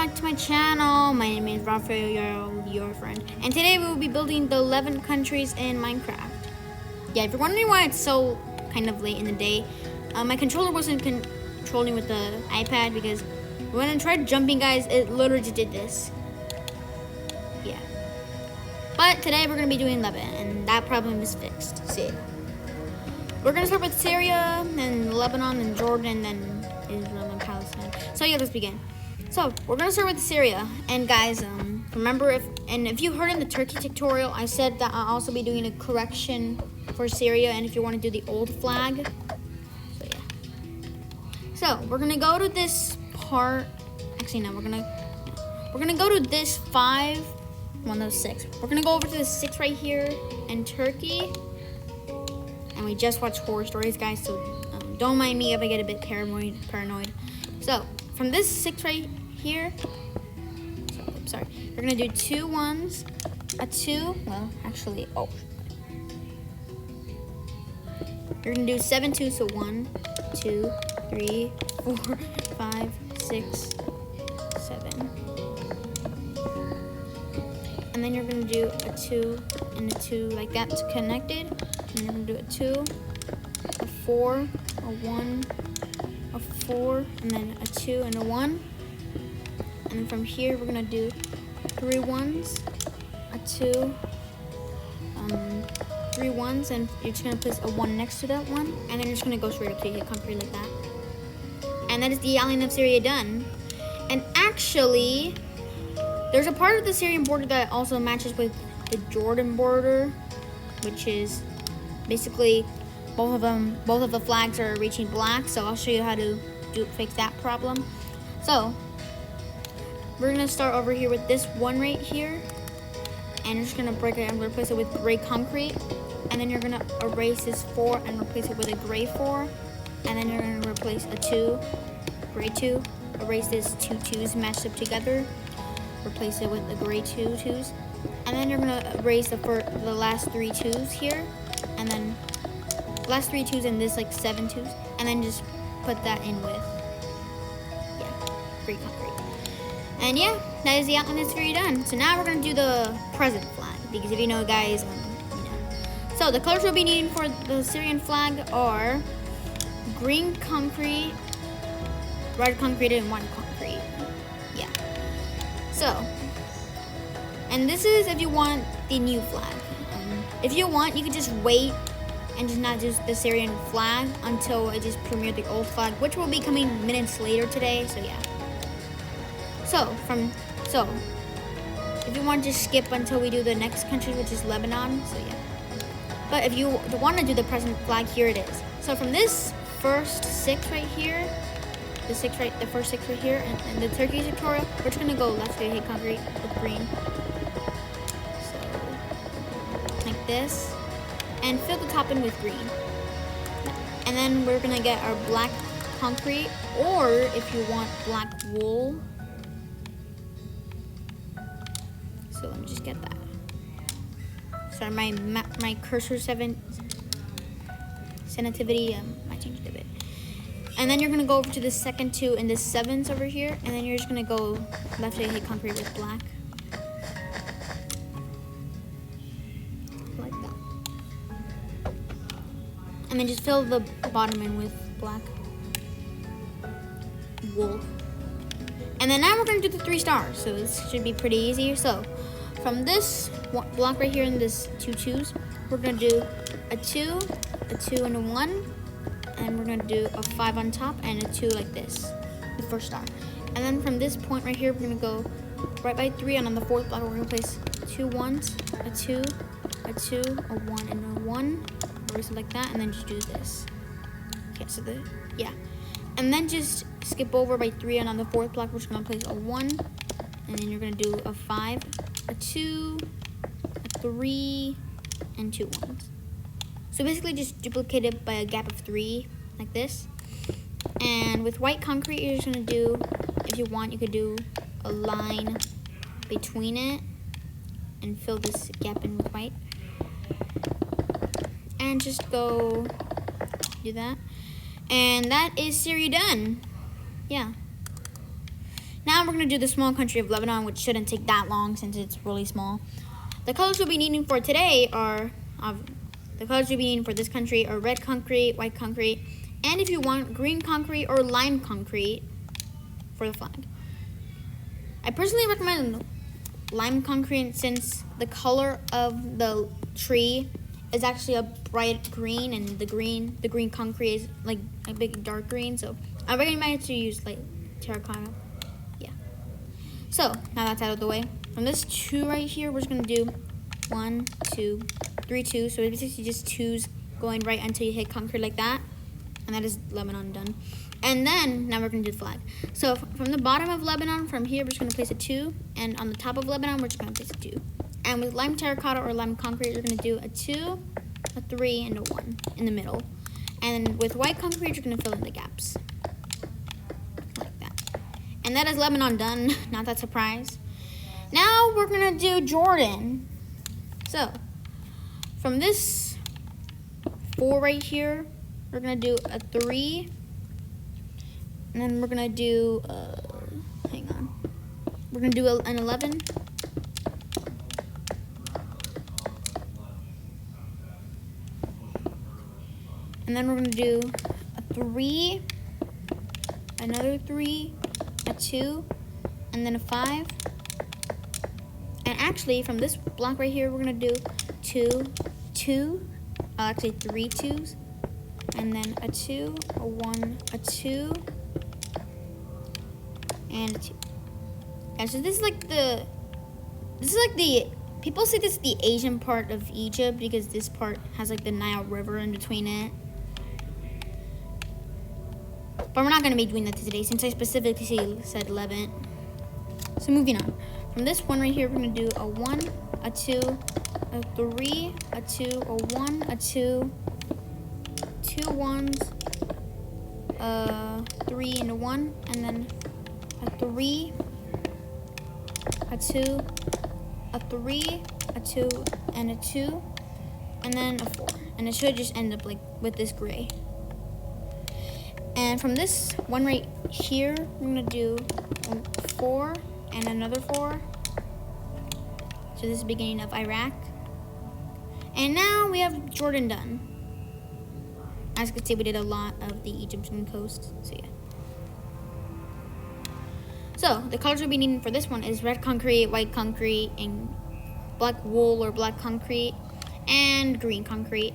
back to my channel. My name is Raphael, your friend, and today we will be building the Levent countries in Minecraft. Yeah, if you're wondering why it's so kind of late in the day, my controller wasn't controlling with the iPad because when I tried jumping, guys, it literally just did this. Yeah. But today we're going to be doing Levent, and that problem is fixed. See, we're going to start with Syria, then Lebanon, then Jordan, then Israel and Palestine. So yeah, let's begin. So we're going to start with Syria. And guys, remember if you heard in the Turkey tutorial, I said that I'll also be doing a correction for Syria, and if you want to do the old flag. So yeah. So we're going to go to this part. Actually, no, we're going to go to this 5. Well, no, 6. We're going to go over to the 6 right here in Turkey. And we just watched horror stories, guys, so don't mind me if I get a bit paranoid. So, from this 6 right here, sorry, we're going to do 2 1s, a 2, well, actually, you're going to do 7 2s, so 1, 2, 3, 4, 5, 6, 7. And then you're going to do a 2 and a 2 like that to connected. And you're going to do a 2, a 4, a 1, a 4, and then a 2 and a 1. And then from here, we're going to do 3 1s, a 2, 3 1s, and you're just going to place a 1 next to that 1. And then you're just going to go straight up to your concrete like that. And that is the outline of Syria done. And actually, there's a part of the Syrian border that also matches with the Jordan border, which is basically both of the flags are reaching black. So I'll show you how to fix that problem. So we're gonna start over here with this 1 right here, and you're just gonna break it and replace it with gray concrete, and then you're gonna erase this 4 and replace it with a gray 4, and then you're gonna replace a 2, gray 2, erase this 2 2s matched up together. Replace it with the gray 2 2s, and then you're gonna erase the last 3 2s here, and then last 3 2s and this like 7 2s, and then just put that in with gray concrete. And yeah, that is the outline that's very done. So now we're gonna do the present flag, because if you know, guys, So the colors we'll be needing for the Syrian flag are green concrete, red concrete, and white concrete. Yeah. So, and this is if you want the new flag. If you want, you could just wait and just not do the Syrian flag until it just premiered the old flag, which will be coming minutes later today. So yeah. So if you want to just skip until we do the next country, which is Lebanon. So yeah. But if you want to do the present flag, here it is. So from this first 6 right here. The first 6 right here, and the Turkey tutorial, we're just gonna go left to hit concrete with green. So, like this. And fill the top in with green. And then we're gonna get our black concrete, or if you want black wool. So let me just get that. Sorry, my cursor sensitivity might change a bit. And then you're going to go over to the second 2 and the 7s over here. And then you're just going to go left to hit concrete with black. Like that. And then just fill the bottom in with black wool. And then now we're going to do the 3 stars. So this should be pretty easy. So from this block right here and this 2 2s, we're going to do a 2, and a 1. And we're gonna do a 5 on top and a 2 like this, the first star. And then from this point right here, we're gonna go right by 3, and on the 4th block, we're gonna place 2 1s, a 2, a 2, a 1, and a 1, or something like that, and then just do this. Okay, so and then just skip over by 3, and on the 4th block, we're just gonna place a 1, and then you're gonna do a 5, a 2, a 3, and 2 1s. So basically just duplicate it by a gap of 3, like this. And with white concrete, you're just gonna do, if you want, you could do a line between it and fill this gap in with white. And just go do that. And that is Syria done. Yeah. Now we're gonna do the small country of Lebanon, which shouldn't take that long since it's really small. The colors we'll be needing for today are, the colors we'll be needing for this country are red concrete, white concrete, and if you want, green concrete or lime concrete for the flag. I personally recommend lime concrete since the color of the tree is actually a bright green, and the green concrete is like a big dark green. So I recommend to use like terracotta. Yeah. So now that's out of the way. From this 2 right here, we're just gonna do 1, 2, 3 2. So it's basically just 2s going right until you hit concrete like that, and that is Lebanon done. And then now we're gonna do the flag. So from the bottom of Lebanon, from here, we're just gonna place a 2, and on the top of Lebanon, we're just gonna place a 2. And with lime terracotta or lime concrete, you're gonna do a 2, a 3, and a 1 in the middle. And with white concrete, you're gonna fill in the gaps. Like that. And that is Lebanon done, not that surprise. Now we're gonna do Jordan. So, from this 4 right here, we're gonna do a 3. And then we're gonna do, hang on. We're gonna do an 11. And then we're gonna do a 3, another 3, a 2, and then a 5. And actually, from this block right here, we're gonna do 2, 2, actually 3 2s, and then a 2, a 1, a 2, and a 2. And so this is like the people say this is the Asian part of Egypt because this part has like the Nile River in between it. But we're not going to be doing that today since I specifically said Levent. So moving on. From this 1 right here, we're going to do a 1, a 2, a 3, a 2, a 1, a 2, 2 1s, a 3 and a 1, and then a 3, a 2, a 3, a 2, and a 2, and then a 4. And it should just end up like with this gray. And from this 1 right here, we're gonna do a 4 and another 4. So this is the beginning of Iraq. And now we have Jordan done. As you can see, we did a lot of the Egyptian coast. So yeah. So the colors we'll be needing for this one is red concrete, white concrete, and black wool or black concrete, and green concrete.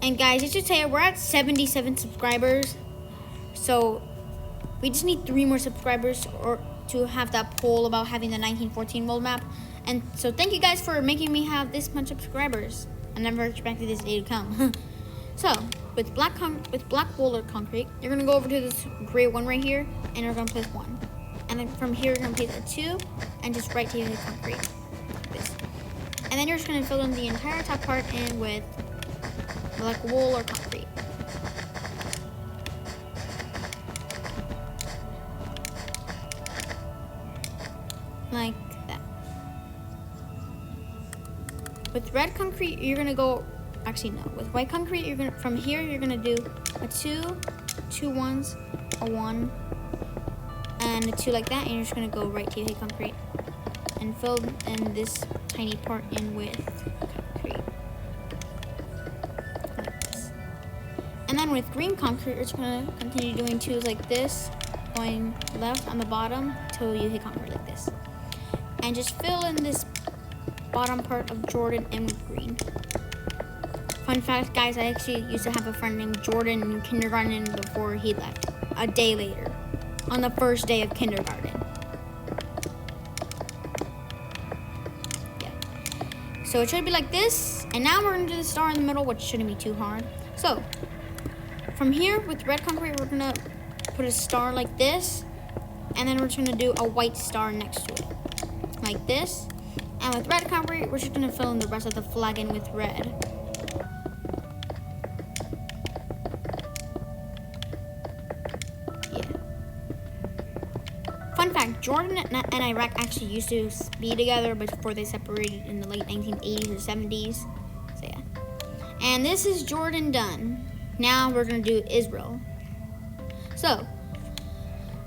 And guys, just to tell you, we're at 77 subscribers. So we just need 3 more subscribers or to have that poll about having the 1914 world map. And so thank you guys for making me have this much subscribers. I never expected this day to come. So with black wool or concrete, you're gonna go over to this gray 1 right here, and you're gonna place 1. And then from here, you're gonna place a 2, and just right to the concrete, like this. And then you're just gonna fill in the entire top part in with black wool or concrete. Like that. With red concrete, you're gonna go, actually no, with white concrete, you're gonna, from here, you're gonna do a 2, 2 1s, a 1, and a 2 like that, and you're just gonna go right to the concrete and fill in this tiny part in with concrete. And then with green concrete, you're just gonna continue doing 2s like this, going left on the bottom till you hit concrete like this. And just fill in this bottom part of Jordan in with green. Fun fact, guys, I actually used to have a friend named Jordan in kindergarten before he left. A day later, on the first day of kindergarten. Yeah. So it should be like this, and now we're gonna do the star in the middle, which shouldn't be too hard. So from here, with red concrete, we're gonna put a star like this, and then we're just gonna do a white star next to it, like this. And with red concrete, we're just gonna fill in the rest of the flag in with red. Yeah. Fun fact, Jordan and Iraq actually used to be together before they separated in the late 1980s or 70s. So yeah. And this is Jordan done. Now we're gonna do Israel. So,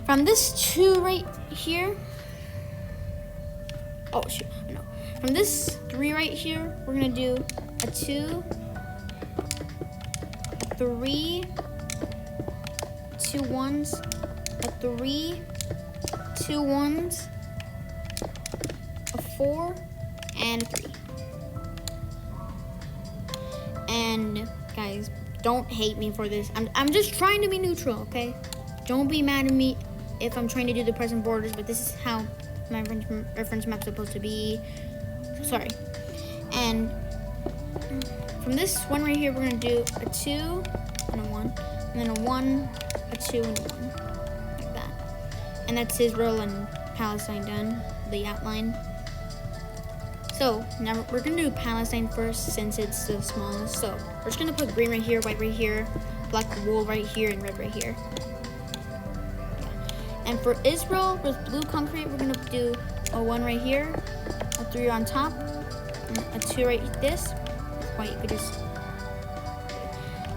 from this 2 right here, oh shoot, no. From this 3 right here, we're gonna do a 2, a 3, 2 1s, a 3, 2 1s, a 4, and a 3. And guys, don't hate me for this. I'm just trying to be neutral, okay? Don't be mad at me if I'm trying to do the present borders, but this is how my reference map's supposed to be. Sorry. And from this one right here, we're gonna do a 2 and a 1, and then a 1, a 2, and a 1, like that. And that's Israel and Palestine done, the outline. So now we're gonna do Palestine first since it's the smallest. So we're just gonna put green right here, white right here, black wool right here, and red right here. And for Israel with blue concrete, we're gonna do a 1 right here, a 3 on top, and a 2 right this. With white, you could just,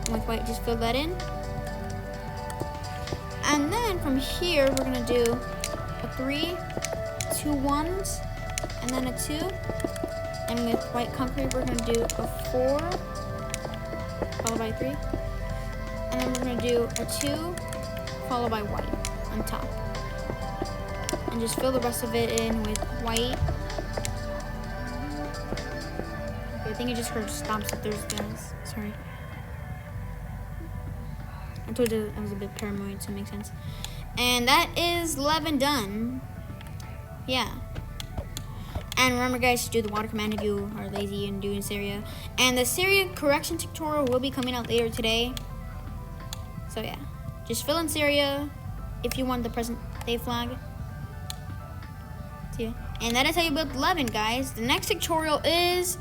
and with white, just fill that in. And then from here, we're gonna do a 3, 2 1s, and then a 2. And with white concrete, we're gonna do a 4, followed by 3. And then we're gonna do a 2, followed by white on top. And just fill the rest of it in with white. Okay, I think it just heard stomps up there, guys. Sorry. I told you I was a bit paranoid, so it makes sense. And that is Levent done. Yeah. And remember, guys, to do the water command if you are lazy and doing Syria. And the Syria correction tutorial will be coming out later today. So yeah, just fill in Syria if you want the present day flag. So, yeah. And that is how you build Levent, guys. The next tutorial is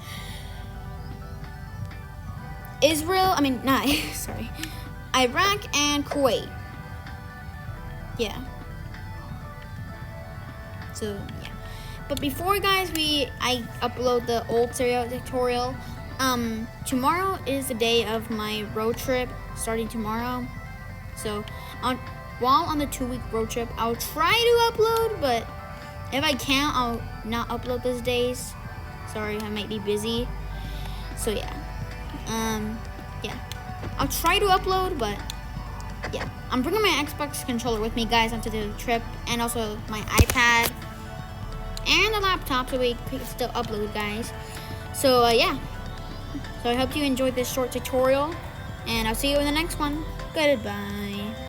sorry, Iraq and Kuwait. Yeah. So yeah. But before, guys, I upload the old Syria tutorial. Tomorrow is the day of my road trip, starting tomorrow. So, while on the 2-week road trip, I'll try to upload, but if I can't, I'll not upload those days. Sorry, I might be busy. So yeah, yeah, I'll try to upload, but yeah, I'm bringing my Xbox controller with me, guys, onto the trip, and also my iPad and the laptop, so we can still upload, guys. So yeah, so I hope you enjoyed this short tutorial, and I'll see you in the next one. Goodbye.